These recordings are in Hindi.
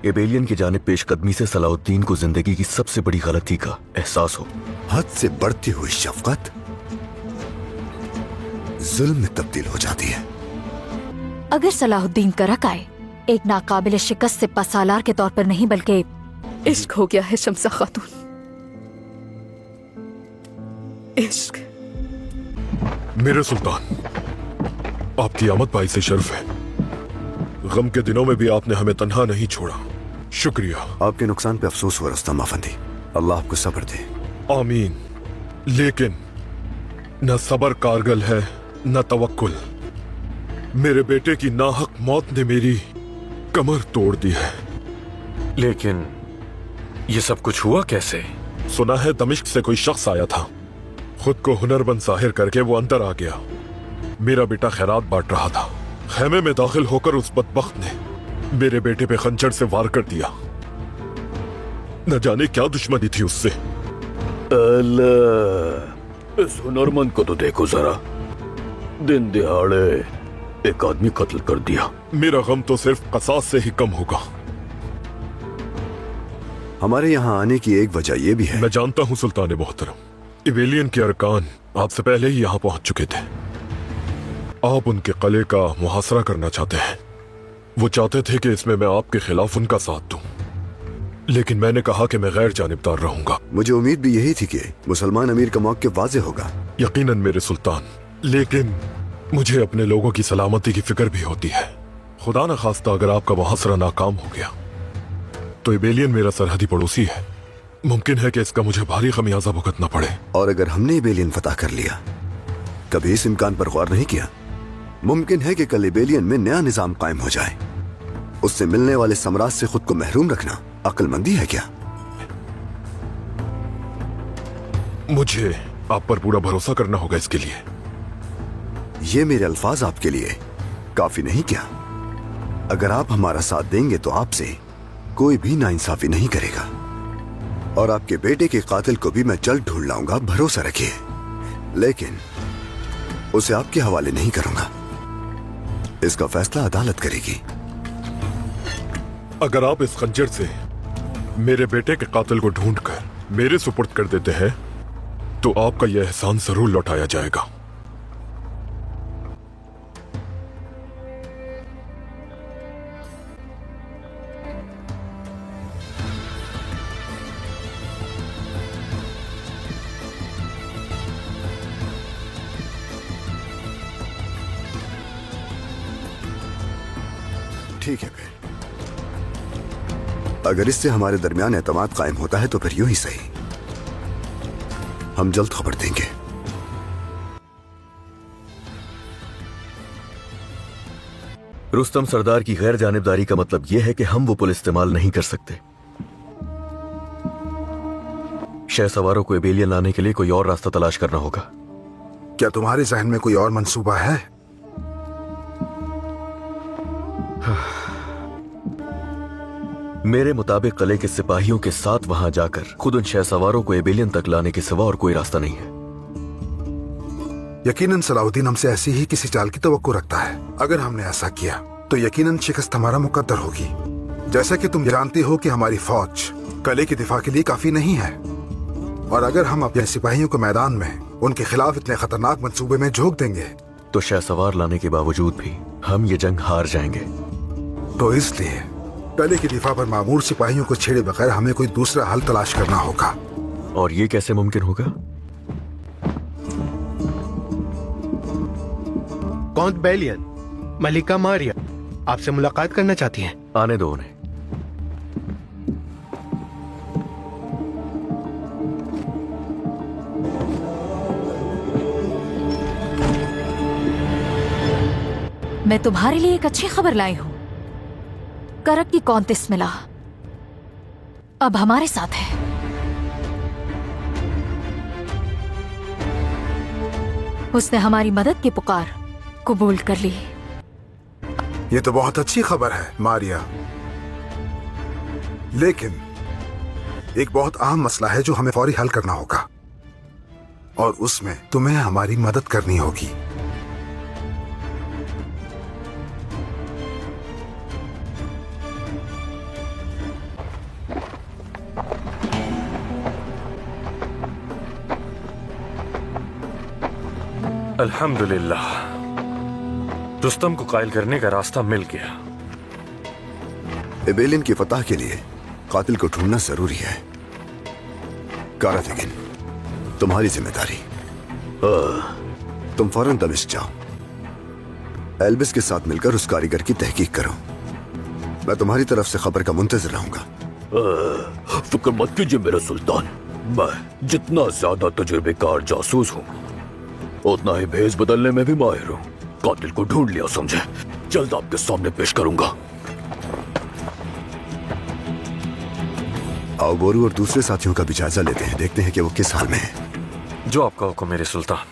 एबेलियन की जानिब पेशकदमी से सलाउद्दीन को जिंदगी की सबसे बड़ी गलती का एहसास हो। हद से बढ़ती हुई शफकत जुल्म में तब्दील हो जाती है। अगर सलाहुद्दीन करक आए, एक नाकाबिल शिकस्त सिपा सालार के तौर पर नहीं बल्कि इश्क हो गया है शम्सा खातून, इश्क। मेरे सुल्तान, आपकी आमद भाई से शर्फ है। गम के दिनों में भी आपने हमें तन्हा नहीं छोड़ा, शुक्रिया। आपके नुकसान पे अफसोस हुआ रुस्तम अफंदी, अल्लाह आपको सब्र दे। आमीन। लेकिन न सब्र कारगर है न तवक्कुल। मेरे बेटे की नाहक मौत ने मेरी कमर तोड़ दी है। लेकिन ये सब कुछ हुआ कैसे? सुना है दमिश्क से कोई शख्स आया था, खुद को हुनरमंद जाहिर करके वो अंदर आ गया। मेरा बेटा खैरात बांट रहा था। खेमे में दाखिल होकर उस बदबख्त ने मेरे बेटे पे खंजर से वार कर दिया। न जाने क्या दुश्मनी थी उससे। अल्लाह, इस हुनरमंद को तो देखो जरा, दिन दिहाड़े एक आदमी कत्ल कर दिया। मेरा गम तो सिर्फ कसास से ही कम होगा। हमारे यहाँ आने की एक वजह यह भी है। मैं जानता हूँ सुल्तान मोहतरम, एबेलियन के अरकान आपसे पहले ही यहाँ पहुंच चुके थे। आप उनके किले का मुहासरा करना चाहते हैं। वो चाहते थे कि इसमें मैं आपके खिलाफ उनका साथ दूं, लेकिन मैंने कहा कि मैं गैर जानिबदार रहूंगा। मुझे उम्मीद भी यही थी कि मुसलमान अमीर का मौक़िफ़ वाज़ेह होगा। यकीनन मेरे सुल्तान, लेकिन मुझे अपने लोगों की सलामती की फिक्र भी होती है। खुदा न खास्ता अगर आपका मुहासरा नाकाम हो गया तो एबेलियन मेरा सरहदी पड़ोसी है। मुमकिन है कि इसका मुझे भारी खमियाजा भुगतना पड़े। और अगर हमने एबेलियन फतह कर लिया, कभी इस इम्कान पर गौर नहीं किया? मुमकिन है कि कल एबेलियन में नया निजाम कायम हो जाए। उससे मिलने वाले समराज से खुद को महरूम रखना अक्लमंदी है क्या? मुझे आप पर पूरा भरोसा करना होगा इसके लिए। ये मेरे अल्फाज आपके लिए काफी नहीं क्या? अगर आप हमारा साथ देंगे तो आपसे कोई भी नाइंसाफी नहीं करेगा, और आपके बेटे के कातिल को भी मैं जल्द ढूंढ लाऊंगा, भरोसा रखिए। लेकिन उसे आपके हवाले नहीं करूंगा, इसका फैसला अदालत करेगी। अगर आप इस खंजर से मेरे बेटे के कातिल को ढूंढकर मेरे सुपुर्द कर देते हैं तो आपका यह एहसान जरूर लौटाया जाएगा। ठीक है, फिर अगर इससे हमारे दरमियान एतमाद कायम होता है तो फिर यूं ही सही, हम जल्द खबर देंगे। रुस्तम सरदार की गैर जानिबदारी का मतलब यह है कि हम वो पुल इस्तेमाल नहीं कर सकते। शह सवारों को एबेलियन लाने के लिए कोई और रास्ता तलाश करना होगा। क्या तुम्हारे जहन में कोई और मंसूबा है? मेरे मुताबिक किले के सिपाहियों के साथ वहां जाकर खुद उन शह सवारों को एबेलियन तक लाने के सिवा और कोई रास्ता नहीं है। यकीनन सलाहुद्दीन हमसे ऐसी ही किसी चाल की तवक्को रखता है। अगर हमने ऐसा किया तो यकीनन शिकस्त हमारा मुकद्दर होगी। जैसा कि तुम जानती हो कि हमारी फौज किले के दिफा के लिए काफी नहीं है, और अगर हम अपने सिपाहियों को मैदान में उनके खिलाफ इतने खतरनाक मंसूबे में झोंक देंगे तो शह सवार लाने के बावजूद भी हम ये जंग हार जाएंगे। तो इसलिए किले के दिफा पर मामूर सिपाहियों को छेड़े बगैर हमें कोई दूसरा हल तलाश करना होगा। और ये कैसे मुमकिन होगा? काउंट बेलियन, मलिका मारिया आपसे मुलाकात करना चाहती हैं। आने दो उन्हें। मैं तुम्हारे लिए एक अच्छी खबर लाई हूं। करक की कौंतिस मिला अब हमारे साथ है। उसने हमारी मदद की पुकार कबूल कर ली। ये तो बहुत अच्छी खबर है मारिया, लेकिन एक बहुत अहम मसला है जो हमें फौरी हल करना होगा, और उसमें तुम्हें हमारी मदद करनी होगी। अल्हम्दुलिल्लाह, रुस्तम को कायल करने का रास्ता मिल गया। एबेलियन की फतह के लिए कातिल को ढूंढना जरूरी है। काराथिगिन, तुम्हारी जिम्मेदारी। तुम फौरन दमिश्क जाओ, एल्बिस के साथ मिलकर उस कारीगर की तहकीक करो। मैं तुम्हारी तरफ से खबर का मुंतजर रहूंगा। फिक्र मत कीजिए मेरे सुल्तान, मैं जितना ज्यादा तजुर्बेकार जासूस हूँ उतना ही भेस बदलने में भी माहिर हूँ। कातिल को ढूंढ लिया समझे, जल्द आपके सामने पेश करूंगा। आओ बोरू और दूसरे साथियों का भी जायजा लेते हैं, देखते हैं कि वो किस हाल में है। जो आपका हुक्म मेरे सुल्तान।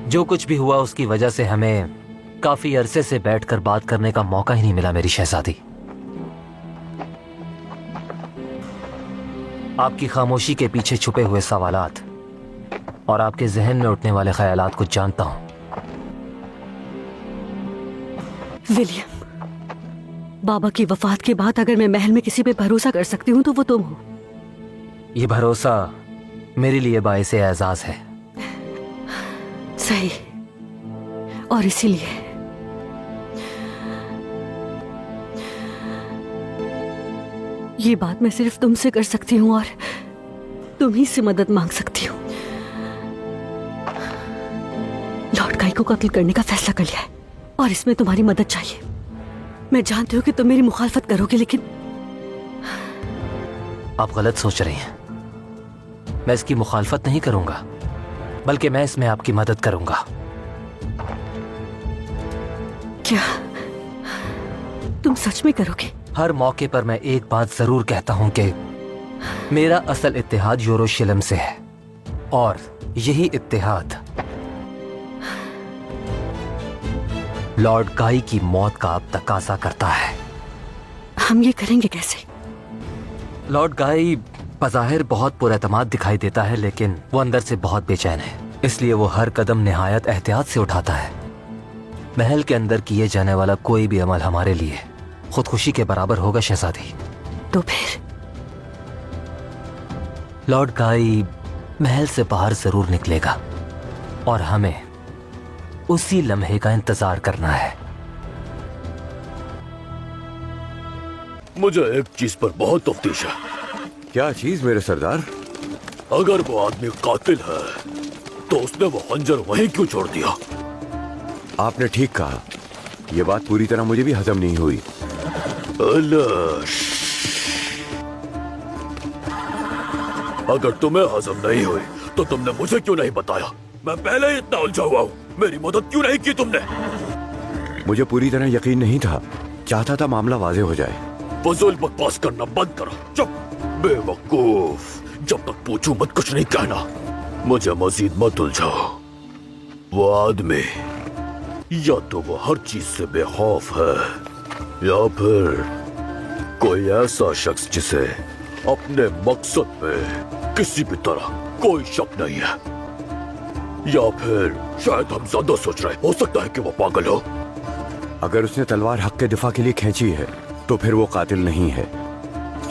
जो कुछ भी हुआ उसकी वजह से हमें काफी अरसे से बैठकर बात करने का मौका ही नहीं मिला मेरी शहजादी। आपकी खामोशी के पीछे छुपे हुए सवालात और आपके जहन में उठने वाले ख्यालात को जानता हूं। विलियम, बाबा की वफात के बाद अगर मैं महल में किसी पे भरोसा कर सकती हूँ तो वो तुम हो। ये भरोसा मेरे लिए बाइसे एजाज है। सही, और इसीलिए ये बात मैं सिर्फ तुमसे कर सकती हूँ और तुम ही से मदद मांग सकती हूँ। लॉर्ड काई को कत्ल करने का फैसला कर लिया है और इसमें तुम्हारी मदद चाहिए। मैं जानती हूँ कि तुम मेरी मुखालफत करोगे, लेकिन आप गलत सोच रही हैं। मैं इसकी मुखालफत नहीं करूंगा, बल्कि मैं इसमें आपकी मदद करूंगा। क्या तुम सच में करोगे? हर मौके पर मैं एक बात जरूर कहता हूं कि मेरा असल इत्तेहाद यरूशलेम से है और यही इत्तेहाद लॉर्ड काई की मौत का अब तकाजा करता है। हम ये करेंगे कैसे? लॉर्ड काई बज़ाहिर बहुत पुरएतमाद दिखाई देता है, लेकिन वो अंदर से बहुत बेचैन है। इसलिए वो हर कदम निहायत एहतियात से उठाता है। महल के अंदर किए जाने वाला कोई भी अमल हमारे लिए खुदकुशी के बराबर होगा शहजादी। तो फिर लॉर्ड काई महल से बाहर जरूर निकलेगा और हमें उसी लम्हे का इंतजार करना है। मुझे एक चीज पर बहुत तफ्तीश है। क्या चीज मेरे सरदार? अगर वो आदमी कातिल है तो उसने वो खंजर वहीं क्यों छोड़ दिया? आपने ठीक कहा, यह बात पूरी तरह मुझे भी हजम नहीं हुई। अगर तुम्हें हजम नहीं हुई तो तुमने मुझे क्यों नहीं बताया? मैं पहले ही इतना उलझा हुआ हूँ, मेरी मदद क्यों नहीं की तुमने? मुझे पूरी तरह यकीन नहीं था, चाहता था मामला वाज़ेह हो जाए। फजूल बकवास करना बंद करो। चुप बेवकूफ, जब तक पूछूं मत कुछ नहीं कहना। मुझे मजीद मत उलझाओ। वो आदमी या तो वो हर चीज से बेखौफ है या फिर कोई ऐसा शख्स जिसे अपने मकसद पे किसी भी तरह कोई शक नहीं है, या फिर शायद हम ज्यादा सोच रहे। हो सकता है कि वो पागल हो। अगर उसने तलवार हक के दिफा के लिए खींची है तो फिर वो कातिल नहीं है।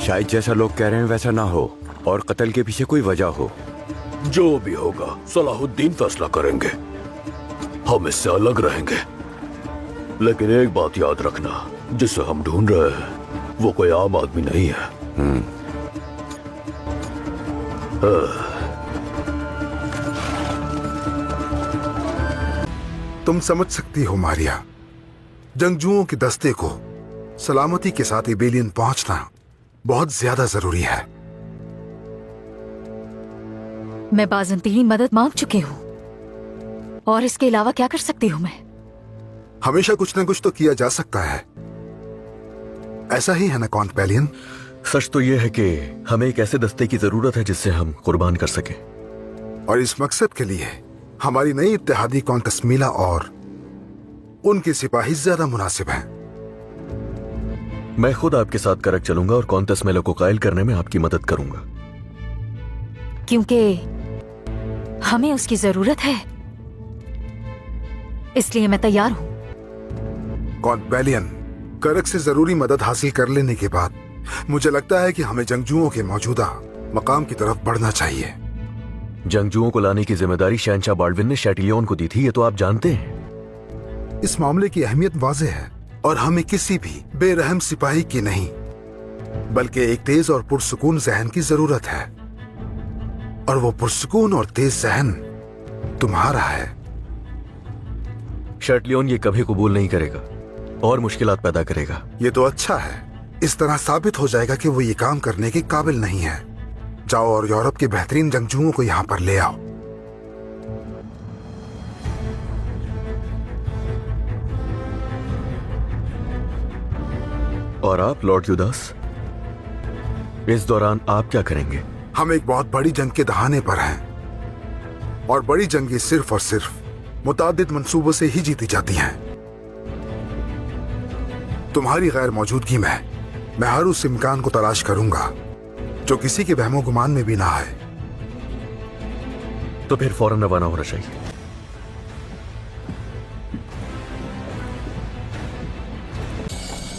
शायद जैसा लोग कह रहे हैं वैसा ना हो और कत्ल के पीछे कोई वजह हो। जो भी होगा सलाहुद्दीन फैसला करेंगे, हम इससे अलग रहेंगे। लेकिन एक बात याद रखना, जिसे हम ढूंढ रहे हैं वो कोई आम आदमी नहीं है। तुम समझ सकती हो मारिया, जंगजुओं के दस्ते को सलामती के साथ एबेलियन पहुंचना बहुत ज्यादा जरूरी है। मैं बाज़ंतीनी मदद मांग चुकी हूँ और इसके अलावा क्या कर सकती हूँ मैं? हमेशा कुछ न कुछ तो किया जा सकता है, ऐसा ही है ना कॉन्ट पेलियन? सच तो यह है कि हमें एक ऐसे दस्ते की जरूरत है जिससे हम कुर्बान कर सकें। और इस मकसद के लिए हमारी नई इत्तेहादी कॉन्टस मीला और उनके सिपाही ज्यादा मुनासिब हैं। मैं खुद आपके साथ करक चलूंगा और कॉन्टस मेला को कायल करने में आपकी मदद करूंगा। क्योंकि हमें उसकी जरूरत है, इसलिए मैं तैयार हूं। कॉन्ट पेलियन, करक से जरूरी मदद हासिल कर लेने के बाद मुझे लगता है कि हमें जंगजुओं के मौजूदा मकाम की तरफ बढ़ना चाहिए। जंगजुओं को लाने की जिम्मेदारी शहंशाह बाल्डविन ने शैटिलियन को दी थी, ये तो आप जानते हैं। इस मामले की अहमियत वाज़ेह है और हमें किसी भी बेरहम सिपाही की नहीं, बल्कि एक तेज और पुरसुकून जहन की जरूरत है, और वो पुरसुकून और तेज जहन तुम्हारा है। शैटिलियन ये कभी कबूल नहीं करेगा और मुश्किलात पैदा करेगा। ये तो अच्छा है, इस तरह साबित हो जाएगा कि वो ये काम करने के काबिल नहीं है। जाओ और यूरोप के बेहतरीन जंगजुओं को यहाँ पर ले आओ। और आप लॉर्ड युदास, इस दौरान आप क्या करेंगे? हम एक बहुत बड़ी जंग के दहाने पर हैं, और बड़ी जंगें सिर्फ और सिर्फ मुतादिद मंसूबों से ही जीती जाती हैं। तुम्हारी गैर मौजूदगी में मैं हर उस इम्कान को तलाश करूंगा जो किसी के वहमो गुमान में भी ना आए। तो फिर फौरन रवाना होना चाहिए।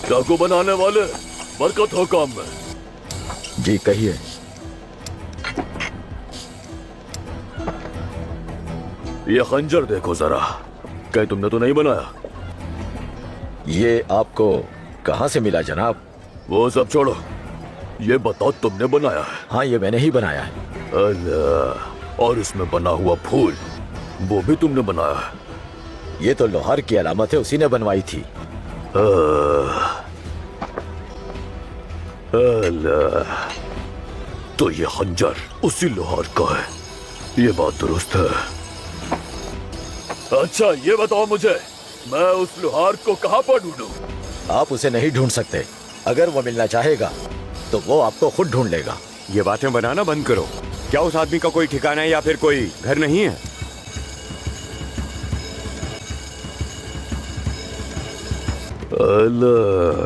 चाकू बनाने वाले, बरकत हो काम में। जी कहिए। ये खंजर देखो जरा, कहीं तुमने तो नहीं बनाया? ये आपको कहां से मिला जनाब? वो सब छोड़ो, ये बताओ तुमने बनाया है? हाँ, ये मैंने ही बनाया है। अल्लाह, और इसमें बना हुआ फूल, वो भी तुमने बनाया है? ये तो लोहार की अलामत है, उसी ने बनवाई थी। अल्लाह, तो ये खंजर उसी लोहार का है, ये बात दुरुस्त है। अच्छा ये बताओ मुझे, मैं उस लोहार को कहाँ पर ढूंढूं? आप उसे नहीं ढूंढ सकते। अगर वो मिलना चाहेगा तो वो आपको खुद ढूंढ लेगा। ये बातें बनाना बंद करो। क्या उस आदमी का कोई ठिकाना है या फिर कोई घर नहीं है? अल्लाह,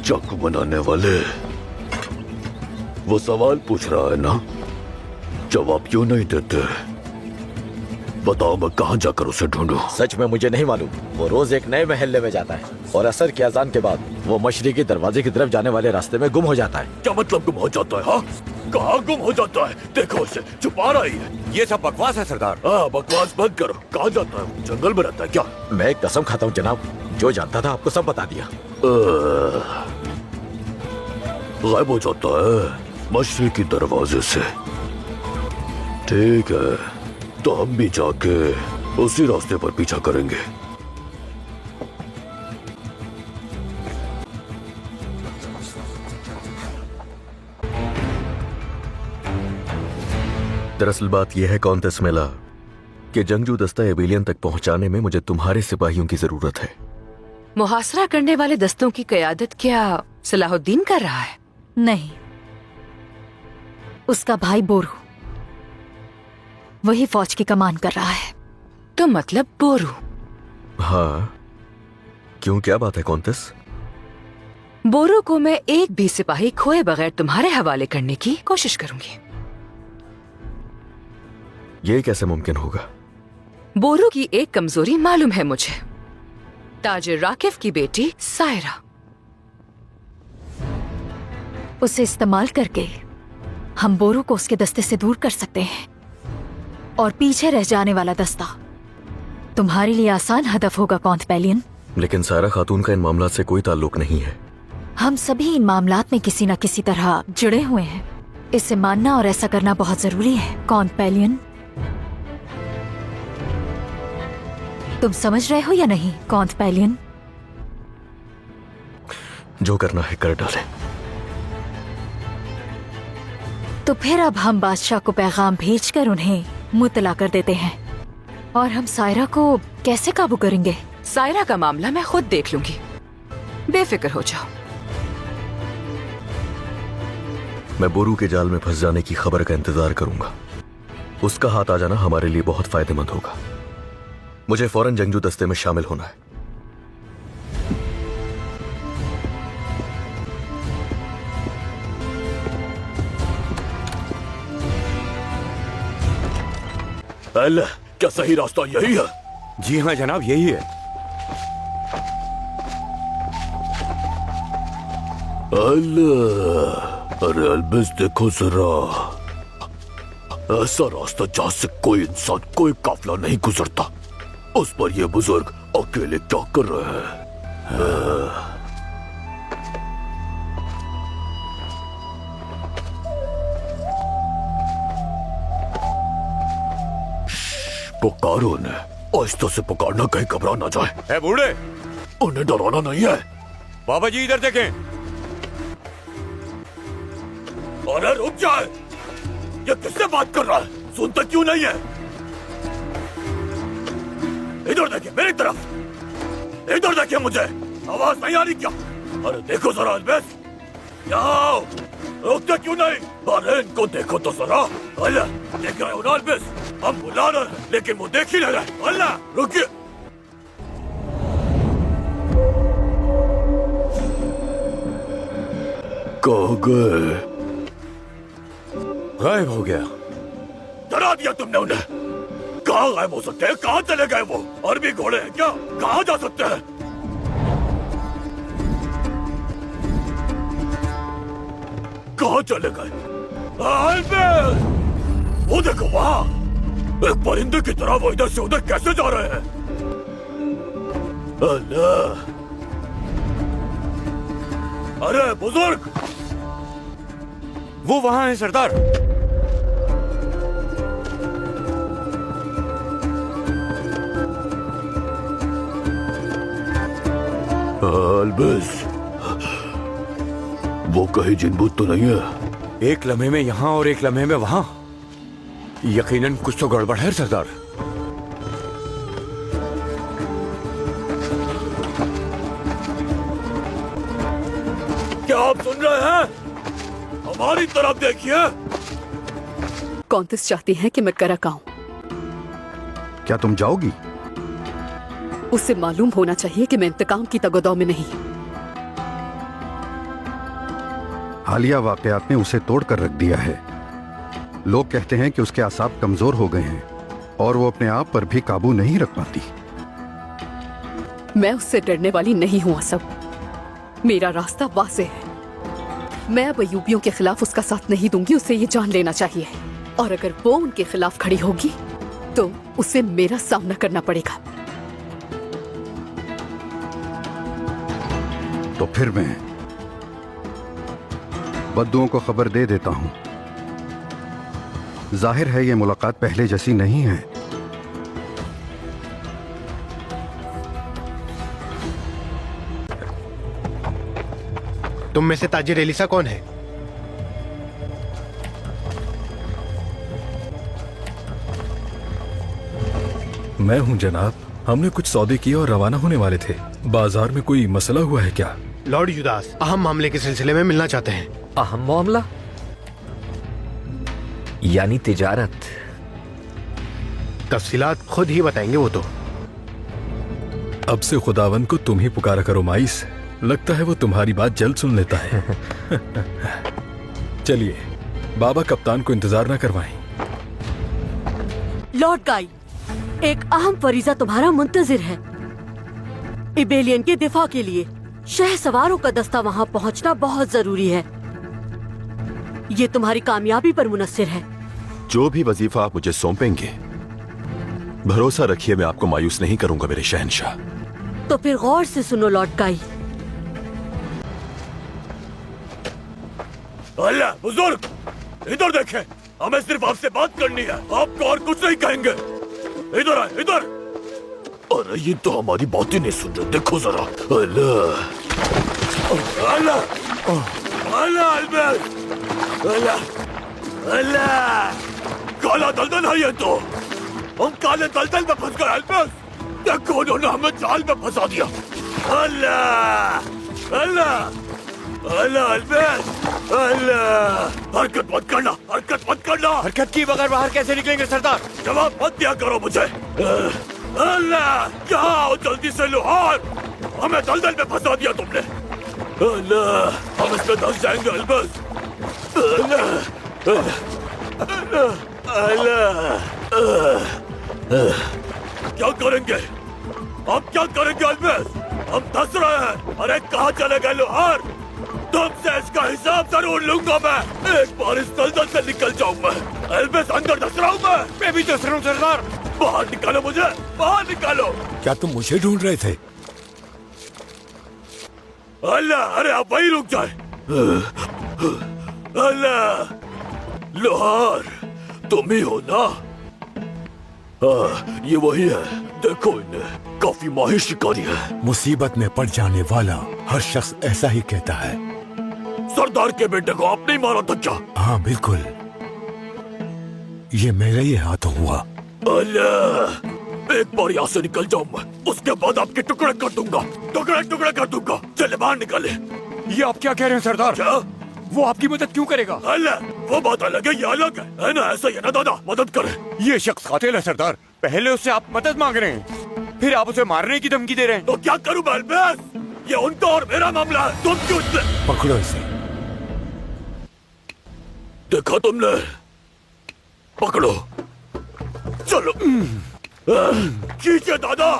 चाकू बनाने वाले, वो सवाल पूछ रहा है ना, जवाब क्यों नहीं देते? बताओ मैं कहाँ जाकर उसे ढूंढूं? सच में मुझे नहीं मालूम। वो रोज एक नए महल्ले में जाता है और असर की अजान के बाद वो मशरिकी दरवाजे की तरफ जाने वाले रास्ते में गुम हो जाता है। क्या मतलब गुम हो जाता है? हाँ, कहाँ गुम हो जाता है? देखो उसे, छुपा रही है। ये सब बकवास है सरदार। हाँ, बकवास बंद करो। कहाँ जाता है? जंगल में रहता है क्या? मैं कसम खाता हूँ जनाब, जो जानता था आपको सब बता दिया। गायब हो जाता है मशरिकी दरवाजे से। ठीक है, तो हम भी जाके उसी रास्ते पर पीछा करेंगे। दरअसल बात यह है कॉन्टेस मेला कि जंगजू दस्ता एबेलियन तक पहुंचाने में मुझे तुम्हारे सिपाहियों की जरूरत है। मुहासरा करने वाले दस्तों की क़यादत क्या सलाहुद्दीन कर रहा है? नहीं, उसका भाई बोरू, वही फौज की कमान कर रहा है। तो मतलब बोरू? हाँ, क्यों, क्या बात है कॉन्टेस? बोरू को मैं एक भी सिपाही खोए बगैर तुम्हारे हवाले करने की कोशिश करूंगी। ये कैसे मुमकिन होगा? बोरू की एक कमजोरी मालूम है मुझे, ताजिर राकिफ की बेटी सायरा। उसे इस्तेमाल करके हम बोरू को उसके दस्ते से दूर कर सकते हैं, और पीछे रह जाने वाला दस्ता तुम्हारे लिए आसान हदफ होगा कॉन्टपेलियन। लेकिन सायरा खातून का इन मामलात से कोई ताल्लुक नहीं है। हम सभी इन मामलात में किसी न किसी तरह जुड़े हुए हैं, इसे मानना और ऐसा करना बहुत जरूरी है कॉन्टपेलियन। तुम समझ रहे हो या नहीं कॉन्टपेलियन? जो करना है कर डालें। तो फिर अब हम बादशाह को पैगाम भेजकर उन्हें मुतला कर देते हैं, और हम सायरा को कैसे काबू करेंगे? सायरा का मामला मैं खुद देख लूंगी, बेफिक्र हो जाओ। मैं बोरू के जाल में फंस जाने की खबर का इंतजार करूंगा। उसका हाथ आ जाना हमारे लिए बहुत फायदेमंद होगा। मुझे फौरन जंगजू दस्ते में शामिल होना है। अल्लाह, क्या सही रास्ता यही है? जी हाँ जनाब, यही है। अल्लाह, अरे अलबिस देखो जरा, ऐसा रास्ता जहाँ से कोई इंसान, कोई काफिला नहीं गुजरता, उस पर ये बुजुर्ग अकेले क्या कर रहे हैं? पुकारो उन्हें, आहिस्ता से पुकारना, कहीं घबरा ना जाए। बूढ़े, उन्हें डराना नहीं है। बाबा जी इधर देखें। अरे रुक जाए, ये किससे बात कर रहा है? सुनता क्यों नहीं है? इधर देखिए, मेरी तरफ इधर देखिए, मुझे आवाज नहीं आ रही क्या? अरे देखो जरा अल्बेस, यहाँ आओ। रुकते क्यों नहीं? अरे इनको देखो तो जरा। अल्लाह, देख रहे हो ना अल्बेस, हम बुला रहे हैं लेकिन वो देख ही नहीं रहे। अल्लाह, रुकिए। कहाँ गए? गायब हो गया। डरा दिया तुमने उन्हें। कहाँ गायब हो सकते हैं? कहाँ चले गए वो? अरबी घोड़े हैं क्या? कहाँ जा सकते हैं? कहाँ चले गए? वो देखो वहाँ, एक परिंदे की तरह वो इधर से उधर कैसे जा रहे हैं? अल्लाह! अरे बुजुर्ग! वो वहां है सरदार। अल्बेस, वो कहीं जिनबूत तो नहीं है? एक लम्हे में यहाँ और एक लम्हे में वहां। यकीनन कुछ तो गड़बड़ है सरदार। क्या आप सुन रहे हैं? हमारी तरफ देखिए। कौंतिस चाहती हैं कि मैं करक आऊं। क्या तुम जाओगी? उसे मालूम होना चाहिए कि मैं इंतकाम की तगदौ में नहीं। हालिया वाकयात ने उसे तोड़ कर रख दिया है। लोग कहते हैं कि उसके आसाब कमजोर हो गए हैं और वो अपने आप पर भी काबू नहीं रख पाती। मैं उससे डरने वाली नहीं हूं असब। मेरा रास्ता वाज़ेह है। मैं अब अयूबियों के खिलाफ उसका साथ नहीं दूंगी। उसे ये जान लेना चाहिए, और अगर वो उनके खिलाफ खड़ी होगी तो उसे मेरा सामना करना पड़ेगा। तो फिर मैं बद्दुओं को खबर दे देता हूं। जाहिर है ये मुलाकात पहले जैसी नहीं है। तुम में से ताजिर एलिसा कौन है? मैं हूं जनाब। हमने कुछ सौदे किए और रवाना होने वाले थे। बाजार में कोई मसला हुआ है क्या? लॉर्ड युदास अहम मामले के सिलसिले में मिलना चाहते हैं। अहम मामला यानी तिजारत? तफसीलात खुद ही बताएंगे वो तो। अब से खुदावन को तुम ही पुकारा करो माइस। लगता है वो तुम्हारी बात जल्द सुन लेता है। चलिए, बाबा कप्तान को इंतजार न करवाएं। लॉर्ड गाई, एक अहम फरीजा तुम्हारा मुंतजिर है। इबेलियन के दिफा के लिए शह सवारों का दस्ता वहां पहुंचना बहुत जरूरी है। ये तुम्हारी कामयाबी पर मुनस्सिर है। जो भी वजीफा आप मुझे सौंपेंगे, भरोसा रखिए मैं आपको मायूस नहीं करूंगा मेरे शहनशाह। तो फिर गौर से सुनो लॉर्ड गाई। अल्लाह, बुजुर्ग इधर देखें, हमें सिर्फ आपसे बात करनी है, आपको और कुछ नहीं कहेंगे। इधर आए, इधर। अरे ये तो हमारी बात ही नहीं सुन रहे, देखो जरा। अल्लाह, अल्लाह, अल्लाह, अल्बेस, अल्लाह, अल्लाह, काला दलदल है ये तो। हम काले दलदल में फंस गए अल्बेस। देखो उन्होंने हमें जाल में फंसा दिया। अल्लाह, अल्लाह, अल्लाह, अल्बेस, अल्लाह। हरकत मत करना, हरकत मत करना। हरकत की बगैर बाहर कैसे निकलेंगे सरदार? जवाब मत दिया करो मुझे। अल्लाह, क्या आओ जल्दी से लोहार, हमें दलदल में फंसा दिया तुमने। अल्लाह, हम इसमें धंस जाएंगे अल्बेस। अल्लाह, अल्लाह, अल्लाह, क्या करेंगे? अब क्या करेंगे अल्बेस? हम धंस रहे हैं। अरे कहाँ चले गए लोहार? तुमसे इसका हिसाब जरूर लूंगा मैं। एक बार इस दलदल से निकल जाऊं मैं। एल्बस अंदर धस रहा हूँ मैं भी धस रहा हूँ सरदार। बाहर निकालो मुझे, बाहर निकालो। क्या तुम मुझे ढूंढ रहे थे? अल्लाह, अरे आप वहीं रुक जाए। अल्लाह, लोहार तुम ही हो ना? हाँ, ये वही है। देखो इन्हें, काफी माहिर शिकारी है। मुसीबत में पड़ जाने वाला हर शख्स ऐसा ही कहता है। सरदार के बेटे को आपने ही मारा था क्या? हाँ बिल्कुल, ये मेरे ही हाथों हुआ। अल्लाह, एक बार यहाँ से निकल जाऊँ मैं, उसके बाद आपके टुकड़े कर दूंगा, टुकड़े टुकड़े कर दूंगा। चले बाहर निकाले। ये आप क्या कह रहे हैं सरदार? क्या? वो आपकी मदद क्यों करेगा? अल्लाह, वो बात अलग है, ये अलग है ना? ऐसा ही है ना दादा? मदद करे। ये शख्स कातिल है सरदार। पहले उससे आप मदद मांग रहे हैं, फिर आप उसे मारने की धमकी दे रहे हैं। तो क्या करूँ मैं अल्बस? ये उनका और मेरा मामला है, तुम क्यों इससे? पकड़ो इसे। देखा तुमने? पकड़ो, चलो खींचे दादा,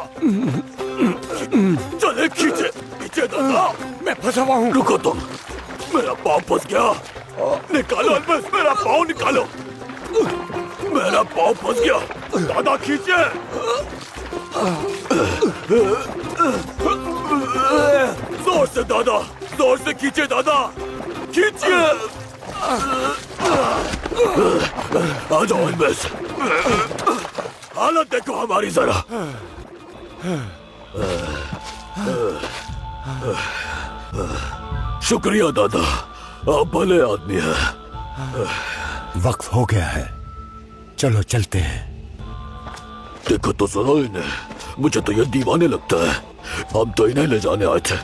चले खींचे, खींचे दादा। मैं फंसा हुआ हूँ। रुको तुम, मेरा पाँव फंस गया। निकालो अल्बस, मेरा पाँव निकालो। मेरा पाँव फंस गया दादा, खींचे। जोर से दादा, जोर से खींचे दादा, खींचिए। आ जाओ अल्बस, हालत देखो हमारी जरा। शुक्रिया दादा, आप भले आदमी हैं। वक्त हो गया है, चलो चलते हैं। देखो तो जरा इन्हें, मुझे तो ये दीवाने लगता है। हम तो इन्हें ले जाने आए थे,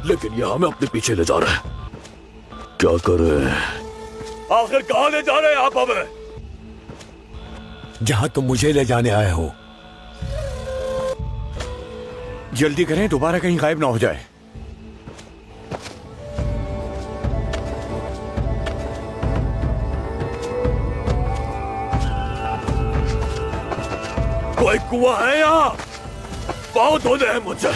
लेकिन ये हमें अपने पीछे ले जा रहे हैं। क्या करें? आखिर कहाँ ले जा रहे हैं आप हमें? जहां तुम मुझे ले जाने आए हो। जल्दी करें, दोबारा कहीं गायब ना हो जाए। कोई कुआं है यहाँ? पाँव धोने हैं मुझे।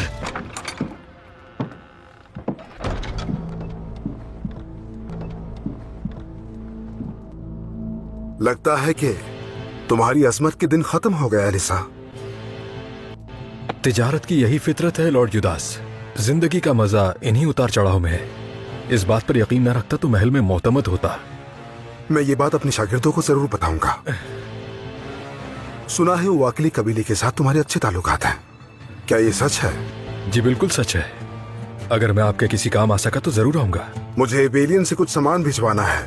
लगता है कि तुम्हारी अजमत के दिन खत्म हो गया एलिसा। तिजारत की यही फितरत है लॉर्ड युदास। जिंदगी का मजा इन्हीं उतार चढ़ाव में है। इस बात पर यकीन न रखता तो महल में मोहतमद होता। मैं ये बात अपने शागिर्दों को जरूर बताऊंगा। सुना है वाकली कबीले के साथ तुम्हारे अच्छे ताल्लुकात हैं, क्या ये सच है? जी बिल्कुल सच है। अगर मैं आपके किसी काम आ सका तो जरूर आऊंगा। मुझे एबेलियन से कुछ सामान भिजवाना है।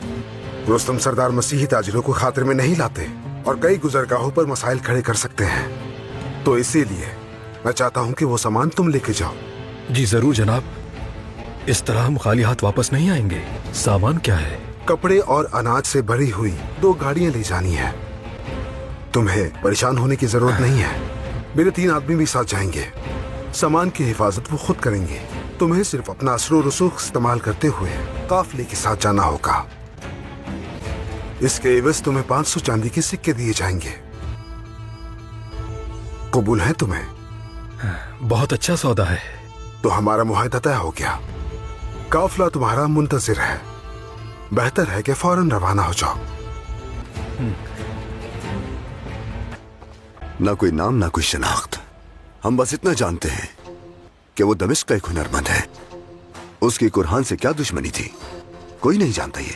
रुस्तम सरदार मसीही ताजिरों को खातिर में नहीं लाते और कई गुजरगाहों पर मसाइल खड़े कर सकते हैं, तो इसीलिए मैं चाहता हूँ कि वो सामान तुम लेके जाओ। जी जरूर जनाब, इस तरह हम खाली हाथ वापस नहीं आएंगे। सामान क्या है? कपड़े और अनाज से भरी हुई 2 गाड़ियां ले जानी है। तुम्हें परेशान होने की जरूरत नहीं है, मेरे 3 आदमी भी साथ जाएंगे। सामान की हिफाजत वो खुद करेंगे। तुम्हें सिर्फ अपना असरो रसूख इस्तेमाल करते हुए काफिले के साथ जाना होगा। इसके एवज तुम्हें 500 चांदी के सिक्के दिए जाएंगे। कबूल है तुम्हें? बहुत अच्छा सौदा है। तो हमारा मुआहदा तय हो गया। काफिला तुम्हारा मुंतजिर है। बेहतर है कि फौरन रवाना हो जाओ। ना कोई नाम ना कोई शनाख्त, हम बस इतना जानते हैं कि वो दमिश्क का एक हुनरमंद है। उसकी कुरहान से क्या दुश्मनी थी, कोई नहीं जानता ये।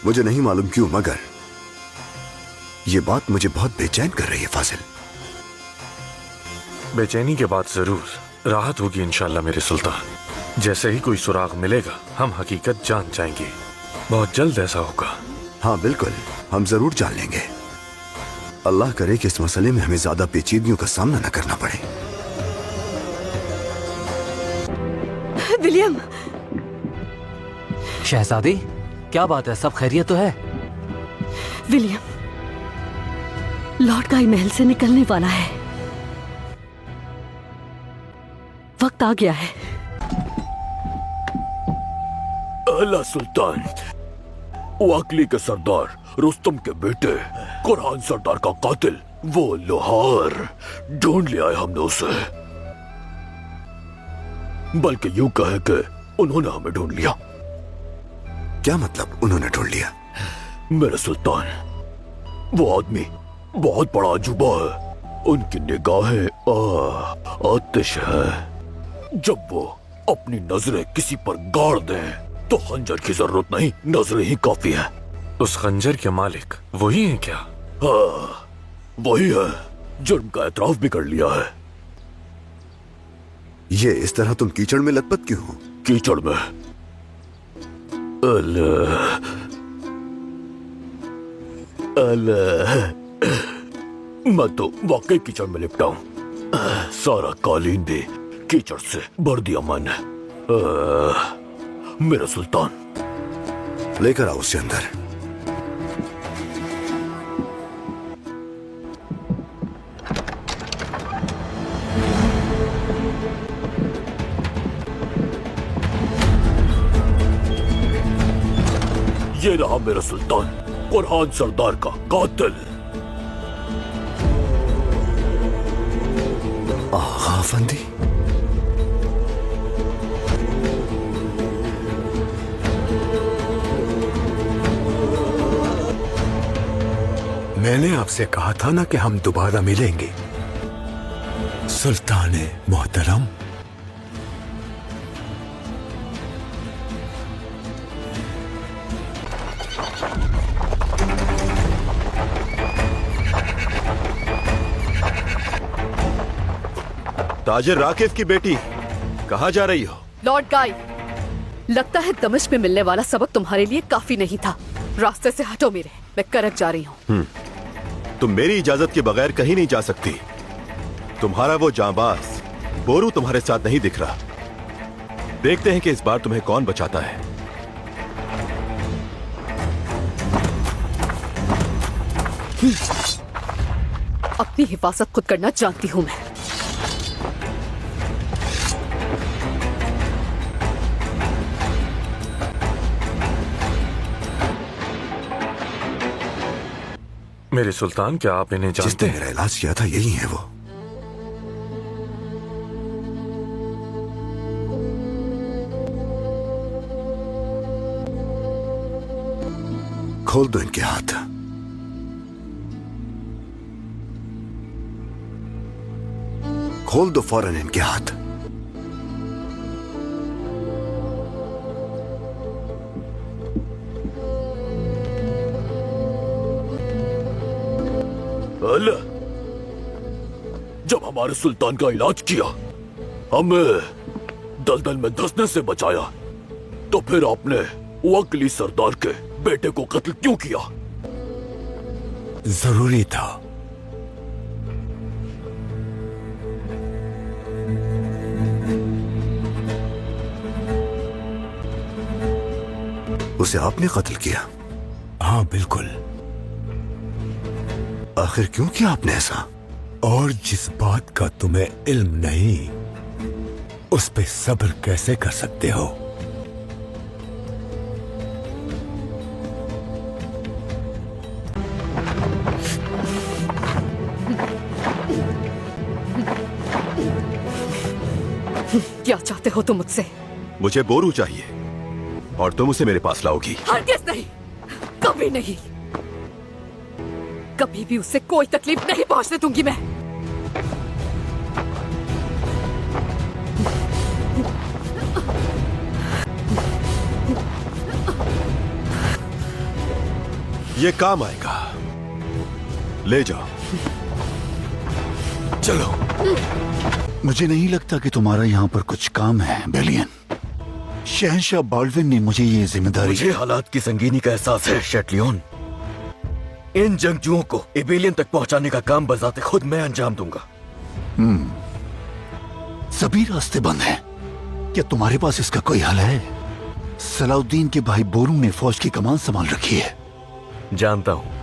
मुझे नहीं मालूम क्यों, मगर ये बात मुझे बहुत बेचैन कर रही है फाजिल। बेचैनी के बाद जरूर राहत होगी इंशाल्लाह मेरे सुल्तान। जैसे ही कोई सुराग मिलेगा हम हकीकत जान जाएंगे। बहुत जल्द ऐसा होगा। हाँ बिल्कुल, हम जरूर जान लेंगे। अल्लाह करे कि इस मसले में हमें ज्यादा पेचीदगियों का सामना न करना पड़े। विलियम। शहजादी, क्या बात है? सब खैरियत तो है? विलियम, लॉर्ड गाई महल से निकलने वाला है। वक्त आ गया है। अल्लाह सुल्तान, वाकली के सरदार रुस्तम के बेटे कुरहान सरदार का कातिल, वो लोहार, ढूंढ लिया है हमने उसे। बल्कि यूं कहे कि उन्होंने हमें ढूंढ लिया। क्या मतलब उन्होंने ढूंढ लिया? मेरे सुल्तान, वो आदमी बहुत बड़ा अजूबा है। उनकी निगाहें आतिश है। जब वो अपनी नजरें किसी पर गाड़ दें तो खंजर की जरूरत नहीं, नजरें ही काफी है। उस खंजर के मालिक वही हैं क्या? हाँ, वही है। जुर्म का एतराफ भी कर लिया है। ये इस तरह तुम कीचड़ में लतपत क्यों हो? कीचड़ में? मैं तो वाकई कीचड़ में लिपटा हूं। सारा कालीन भी कीचड़ से भर दिया मैंने। मेरा सुल्तान, लेकर आओ उसे अंदर। ये रहा मेरा सुल्तान, कुरहान सरदार का कातिल। आगा अफंदी, मैंने आपसे कहा था ना कि हम दोबारा मिलेंगे। सुल्तान मोहतरम, ताजिर राकिब की बेटी, कहाँ जा रही हो? लॉर्ड गाई, लगता है दमिश्क में मिलने वाला सबक तुम्हारे लिए काफी नहीं था। रास्ते से हटो मेरे, मैं करक जा रही हूँ। तुम मेरी इजाजत के बगैर कहीं नहीं जा सकती। तुम्हारा वो जांबाज बोरू तुम्हारे साथ नहीं दिख रहा। देखते हैं कि इस बार तुम्हें कौन बचाता है। अपनी हिफाजत खुद करना जानती हूँ मैं। मेरे सुल्तान, क्या आप इन्हें जानते जिसने हैं? मेरा इलाज किया था यही है वो। खोल दो इनके हाथ। खोल दो फौरन इनके हाथ। जब हमारे सुल्तान का इलाज किया, हमें दलदल में धंसने से बचाया, तो फिर आपने वकली सरदार के बेटे को कत्ल क्यों किया? जरूरी था। उसे आपने कत्ल किया? हाँ बिल्कुल। आखिर क्यों किया आपने ऐसा? और जिस बात का तुम्हें इल्म नहीं, उस पे सब्र कैसे कर सकते हो? क्या चाहते हो तुम मुझसे? मुझे बोरू चाहिए और तुम उसे मेरे पास लाओगी। हरगिज़ नहीं, कभी नहीं। कभी भी उससे कोई तकलीफ नहीं पहुंचने दूंगी मैं। ये काम आएगा। ले जाओ। चलो। मुझे नहीं लगता कि तुम्हारा यहाँ पर कुछ काम है बेलियन। शहंशाह बाल्डविन ने मुझे ये जिम्मेदारी। मुझे हालात की संगीनी का एहसास है शेटलियन। इन जंगजुओं को इबेलियन तक पहुंचाने का काम बजाते खुद मैं अंजाम दूंगा। सभी रास्ते बंद हैं। क्या तुम्हारे पास इसका कोई हल है? सलाउद्दीन के भाई बोरू ने फौज की कमान संभाल रखी है। जानता हूं।